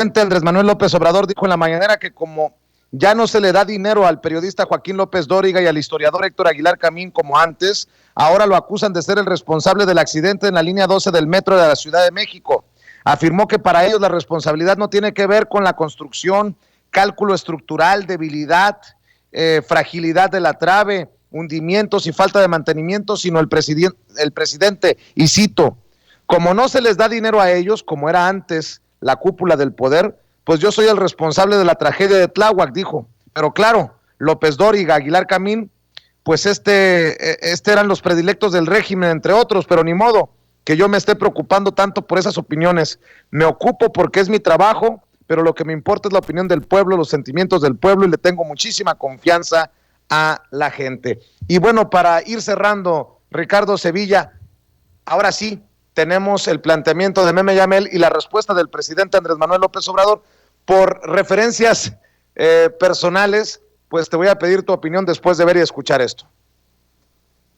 Andrés Manuel López Obrador dijo en la mañanera que como ya no se le da dinero al periodista Joaquín López Dóriga y al historiador Héctor Aguilar Camín como antes, ahora lo acusan de ser el responsable del accidente en la línea 12 del metro de la Ciudad de México. Afirmó que para ellos la responsabilidad no tiene que ver con la construcción, cálculo estructural, debilidad, fragilidad de la trave, hundimientos y falta de mantenimiento, sino el presidente, y cito, como no se les da dinero a ellos, como era antes la cúpula del poder, pues yo soy el responsable de la tragedia de Tláhuac, dijo. Pero claro, López Dóriga, Aguilar Camín, pues eran los predilectos del régimen, entre otros, pero ni modo que yo me esté preocupando tanto por esas opiniones. Me ocupo porque es mi trabajo, pero lo que me importa es la opinión del pueblo, los sentimientos del pueblo, y le tengo muchísima confianza a la gente. Y bueno, para ir cerrando, Ricardo Sevilla, ahora sí, tenemos el planteamiento de Meme Yamel y la respuesta del presidente Andrés Manuel López Obrador. Por referencias personales, pues te voy a pedir tu opinión después de ver y escuchar esto.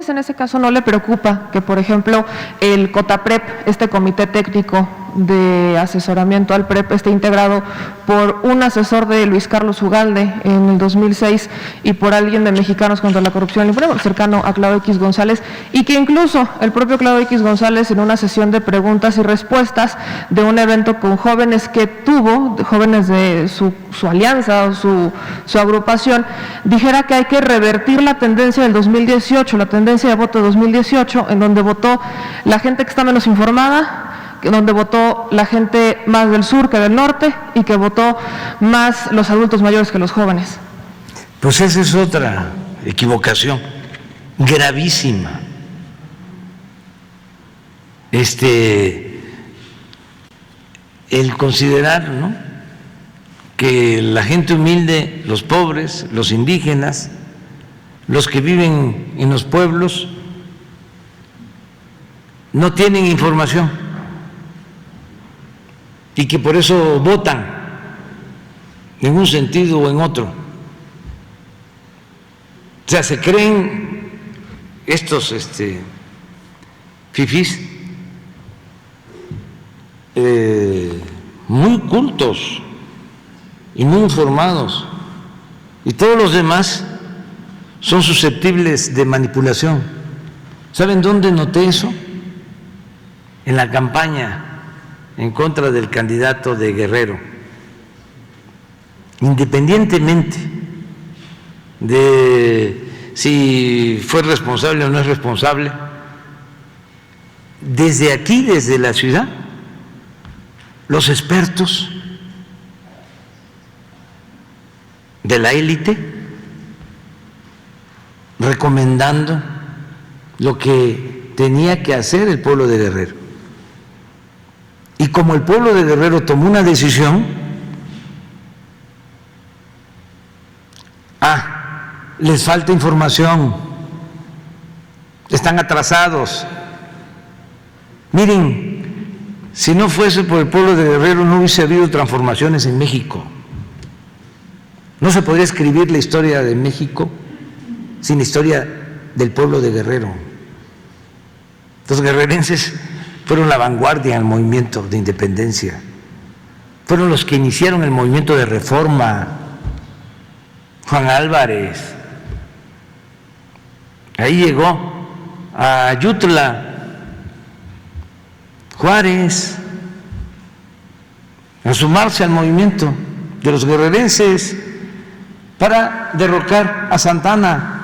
En ese caso no le preocupa que, por ejemplo, el COTAPREP, este comité técnico de asesoramiento al PREP, esté integrado por un asesor de Luis Carlos Ugalde en el 2006 y por alguien de Mexicanos contra la Corrupción y el Impunidad, cercano a Claudio X González, y que incluso el propio Claudio X González en una sesión de preguntas y respuestas de un evento con jóvenes que tuvo, jóvenes de su alianza o su agrupación, dijera que hay que revertir la tendencia del 2018, la tendencia de voto de 2018, en donde votó la gente que está menos informada, donde votó la gente más del sur que del norte y que votó más los adultos mayores que los jóvenes. Pues esa es otra equivocación gravísima. El considerar, ¿no?, que la gente humilde, los pobres, los indígenas, los que viven en los pueblos, no tienen información y que por eso votan en un sentido o en otro. O sea, se creen estos fifís muy cultos y muy informados, y todos los demás son susceptibles de manipulación. ¿Saben dónde noté eso? En la campaña en contra del candidato de Guerrero. Independientemente de si fue responsable o no es responsable, desde aquí, desde la ciudad, los expertos de la élite recomendando lo que tenía que hacer el pueblo de Guerrero. Y como el pueblo de Guerrero tomó una decisión, les falta información, están atrasados. Miren, si no fuese por el pueblo de Guerrero no hubiese habido transformaciones en México. No se podría escribir la historia de México sin la historia del pueblo de Guerrero. Los guerrerenses fueron la vanguardia en el movimiento de independencia, fueron los que iniciaron el movimiento de reforma. Juan Álvarez, ahí llegó a Ayutla, Juárez, a sumarse al movimiento de los guerrerenses para derrocar a Santana.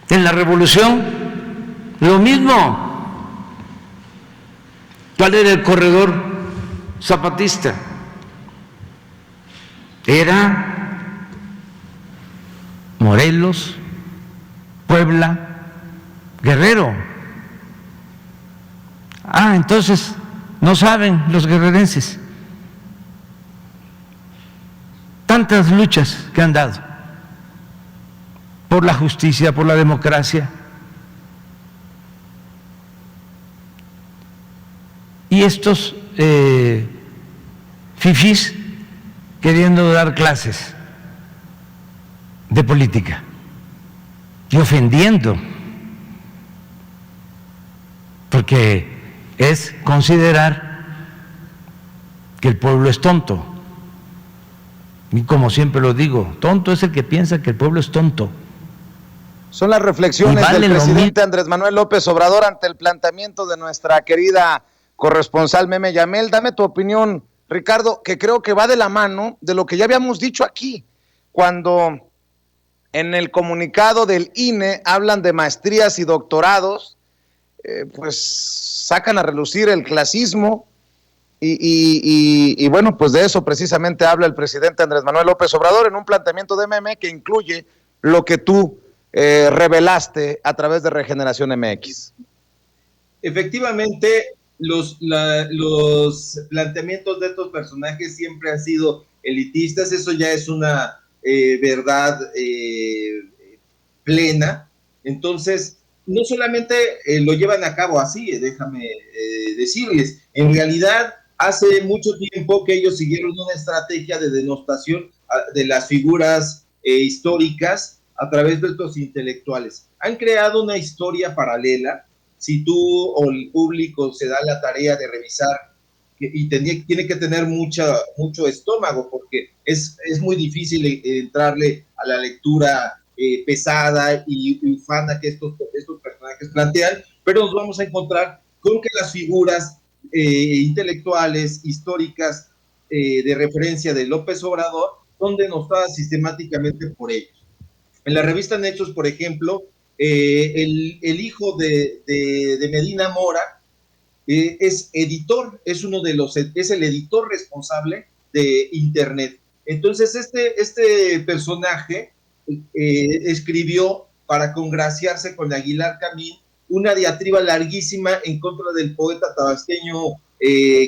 En la revolución, lo mismo. ¿Cuál era el corredor zapatista? Era Morelos, Puebla, Guerrero. Entonces no saben los guerrerenses tantas luchas que han dado por la justicia, por la democracia. Y estos fifís queriendo dar clases de política y ofendiendo, porque es considerar que el pueblo es tonto. Y como siempre lo digo, tonto es el que piensa que el pueblo es tonto. Son las reflexiones del presidente Andrés Manuel López Obrador ante el planteamiento de nuestra querida corresponsal Meme Yamel. Dame tu opinión, Ricardo, que creo que va de la mano de lo que ya habíamos dicho aquí, cuando en el comunicado del INE hablan de maestrías y doctorados, pues sacan a relucir el clasismo y bueno, pues de eso precisamente habla el presidente Andrés Manuel López Obrador en un planteamiento de Meme que incluye lo que tú revelaste a través de Regeneración MX. Efectivamente, los planteamientos de estos personajes siempre han sido elitistas, eso ya es una verdad plena. Entonces, no solamente lo llevan a cabo así, déjame decirles, en realidad hace mucho tiempo que ellos siguieron una estrategia de denostación de las figuras históricas a través de estos intelectuales. Han creado una historia paralela. Si tú o el público se da la tarea de revisar, y tiene que tener mucho estómago, porque es muy difícil entrarle a la lectura pesada y ufana que estos personajes plantean, pero nos vamos a encontrar con que las figuras intelectuales, históricas, de referencia de López Obrador, son denostadas sistemáticamente por ellos. En la revista Hechos, por ejemplo, el hijo de Medina Mora es editor, es el editor responsable de Internet. Entonces, este personaje escribió, para congraciarse con Aguilar Camín, una diatriba larguísima en contra del poeta tabasqueño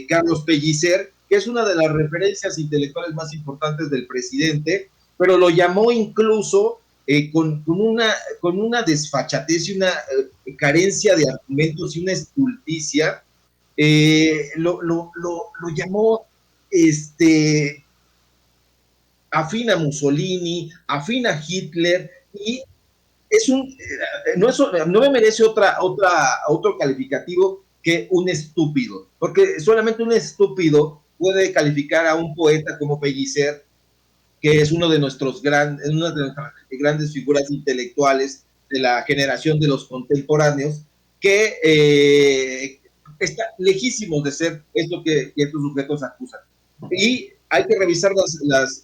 Carlos Pellicer, que es una de las referencias intelectuales más importantes del presidente, pero lo llamó incluso con una desfachatez y una carencia de argumentos y una estulticia. Lo llamó afín a Mussolini, afín a Hitler, y no me merece otro calificativo que un estúpido, porque solamente un estúpido puede calificar a un poeta como Pellicer, que es una de nuestras grandes figuras intelectuales de la generación de los contemporáneos, que está lejísimos de ser esto que estos sujetos acusan. Y hay que revisar las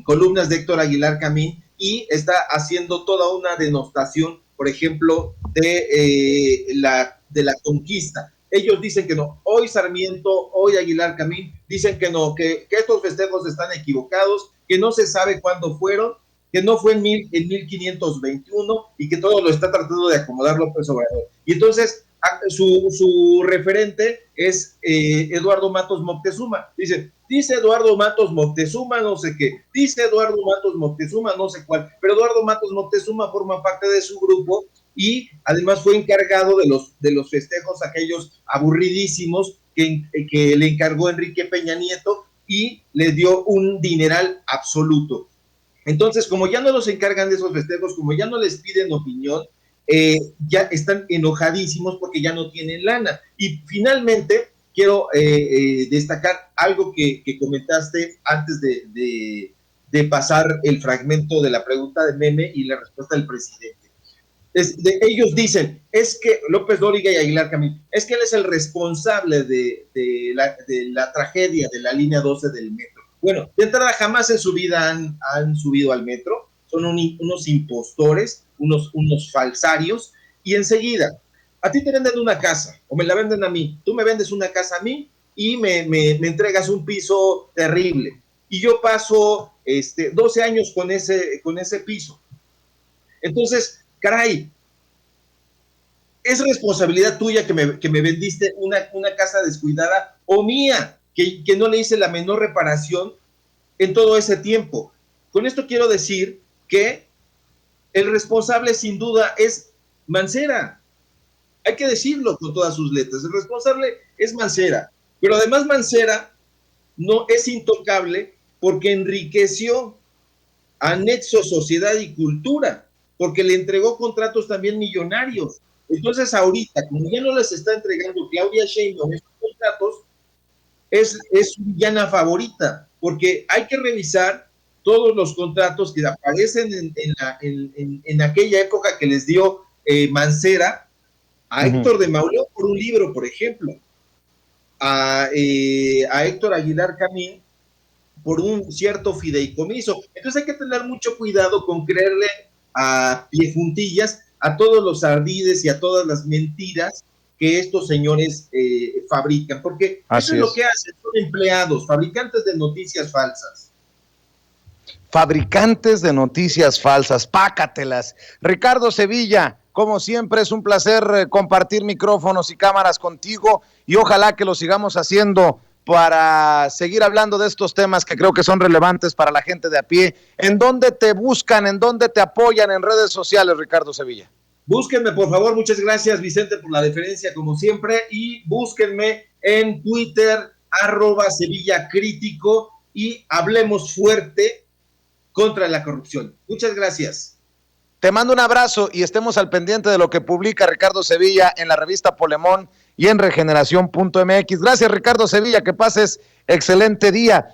columnas de Héctor Aguilar Camín, y está haciendo toda una denostación, por ejemplo, de la conquista. Ellos dicen que no. Hoy Sarmiento, hoy Aguilar Camín dicen que no, que estos festejos están equivocados, que no se sabe cuándo fueron, que no fue en 1521 y que todo lo está tratando de acomodar López Obrador. Y entonces su referente es Eduardo Matos Moctezuma. Dice Eduardo Matos Moctezuma no sé qué, dice Eduardo Matos Moctezuma no sé cuál, pero Eduardo Matos Moctezuma forma parte de su grupo y además fue encargado de los festejos aquellos aburridísimos que le encargó Enrique Peña Nieto y le dio un dineral absoluto. Entonces, como ya no los encargan de esos festejos, como ya no les piden opinión, ya están enojadísimos porque ya no tienen lana. Y finalmente quiero destacar algo que comentaste antes de pasar el fragmento de la pregunta de Meme y la respuesta del presidente. Ellos dicen, es que López Dóriga y Aguilar Camín, es que él es el responsable de la tragedia de la línea 12 del metro. Bueno, de entrada jamás en su vida han subido al metro, son unos impostores, unos falsarios, y enseguida, a ti te venden una casa, o me la venden a mí, tú me vendes una casa a mí, y me entregas un piso terrible, y yo paso 12 años con ese piso. Entonces, caray, es responsabilidad tuya que me vendiste una casa descuidada, o mía, que no le hice la menor reparación en todo ese tiempo. Con esto quiero decir que el responsable sin duda es Mancera. Hay que decirlo con todas sus letras. El responsable es Mancera. Pero además Mancera no es intocable porque enriqueció a Nexo Sociedad y Cultura, porque le entregó contratos también millonarios. Entonces ahorita, como ya no les está entregando Claudia Sheinbaum estos contratos, es su villana favorita, porque hay que revisar todos los contratos que aparecen en aquella época que les dio Mancera a Héctor de Mauleón por un libro, por ejemplo, a Héctor Aguilar Camín por un cierto fideicomiso. Entonces hay que tener mucho cuidado con creerle a pie juntillas a todos los ardides y a todas las mentiras que estos señores fabrican, porque eso es lo que hacen, son empleados, fabricantes de noticias falsas. Fabricantes de noticias falsas, pácatelas. Ricardo Sevilla, como siempre es un placer compartir micrófonos y cámaras contigo y ojalá que lo sigamos haciendo para seguir hablando de estos temas que creo que son relevantes para la gente de a pie. ¿En dónde te buscan, en dónde te apoyan en redes sociales, Ricardo Sevilla? Búsquenme, por favor. Muchas gracias, Vicente, por la deferencia, como siempre. Y búsquenme en Twitter, @SevillaCrítico, y hablemos fuerte contra la corrupción. Muchas gracias. Te mando un abrazo y estemos al pendiente de lo que publica Ricardo Sevilla en la revista Polemón y en regeneración.mx. Gracias, Ricardo Sevilla, que pases excelente día.